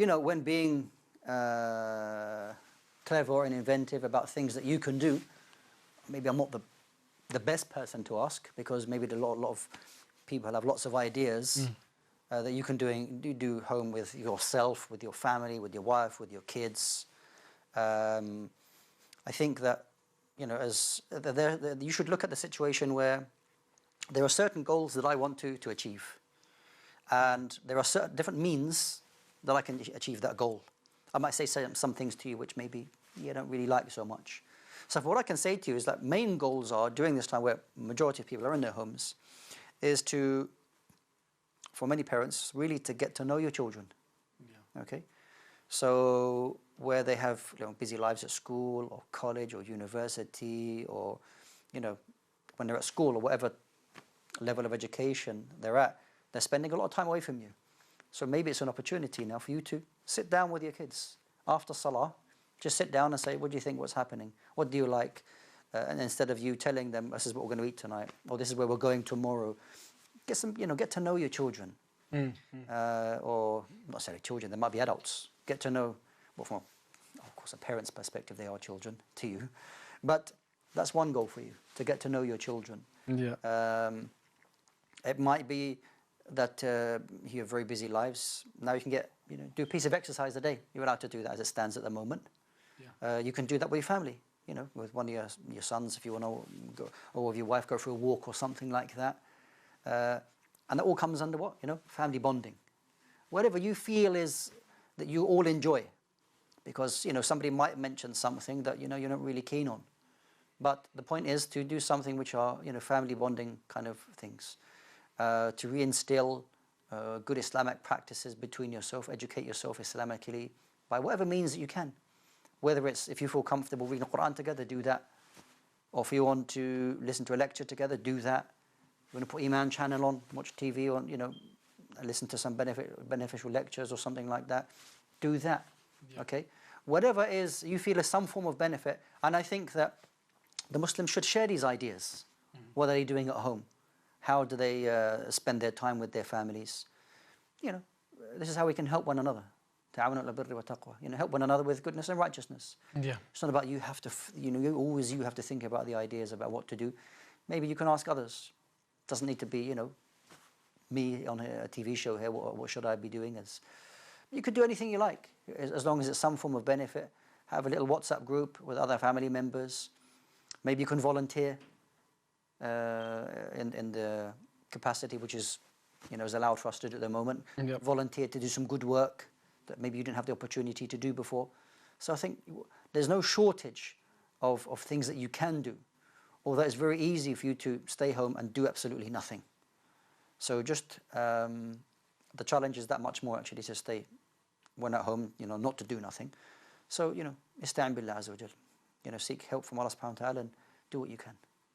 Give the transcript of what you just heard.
you know, when being clever and inventive about things that you can do, maybe I'm not the best person to ask, because maybe a lot of people have lots of ideas that you can do home with yourself, with your family, with your wife, with your kids. I think that, you know, you should look at the situation where there are certain goals that I want to achieve, and there are certain different means that I can achieve that goal. I might say some things to you which maybe you don't really like so much. So what I can say to you is that main goals are, during this time where majority of people are in their homes, is to, for many parents, really to get to know your children. Yeah. Okay? So where they have, you know, busy lives at school or college or university, or, you know, when they're at school or whatever level of education they're at, they're spending a lot of time away from you. So maybe it's an opportunity now for you to sit down with your kids after Salah. Just sit down and say, what do you think, what's happening? What do you like? And instead of you telling them, this is what we're going to eat tonight, or this is where we're going tomorrow, get to know your children. Or not necessarily children, they might be adults. Get to know, well, from, of course, a parent's perspective, they are children to you. But that's one goal for you, to get to know your children. Yeah. It might be that you have very busy lives. Now you can do a piece of exercise a day. You're allowed to do that as it stands at the moment. Yeah. You can do that with your family, you know, with one of your sons, if you want to go, or with your wife, go for a walk or something like that. And that all comes under what? You know, family bonding. Whatever you feel is that you all enjoy, because, you know, somebody might mention something that, you know, you're not really keen on. But the point is to do something which are, you know, family bonding kind of things. To reinstill good Islamic practices between yourself, educate yourself Islamically by whatever means that you can. Whether it's, if you feel comfortable reading the Quran together, do that. Or if you want to listen to a lecture together, do that. You want to put Eman Channel on, watch TV on, you know, listen to some beneficial lectures or something like that, do that. Yeah. Okay? Whatever is, you feel is some form of benefit, and I think that the Muslims should share these ideas. What are they doing at home? How do they spend their time with their families? You know, this is how we can help one another. تعاونوا على البر والتقوى. You know, help one another with goodness and righteousness. Yeah. It's not about you have to, you know, you have to think about the ideas about what to do. Maybe you can ask others. It doesn't need to be, you know, me on a TV show here. What should I be doing? You could do anything you like, as long as it's some form of benefit. Have a little WhatsApp group with other family members. Maybe you can volunteer in the capacity which is, you know, is allowed for us to do at the moment. Yep. Volunteer to do some good work that maybe you didn't have the opportunity to do before. So I think there's no shortage of things that you can do, although it's very easy for you to stay home and do absolutely nothing. So just the challenge is that much more actually, to stay when at home, you know, not to do nothing. So, you know, ista'in billah azza wa jal. You know, seek help from Allah subhanahu wa ta'ala and do what you can.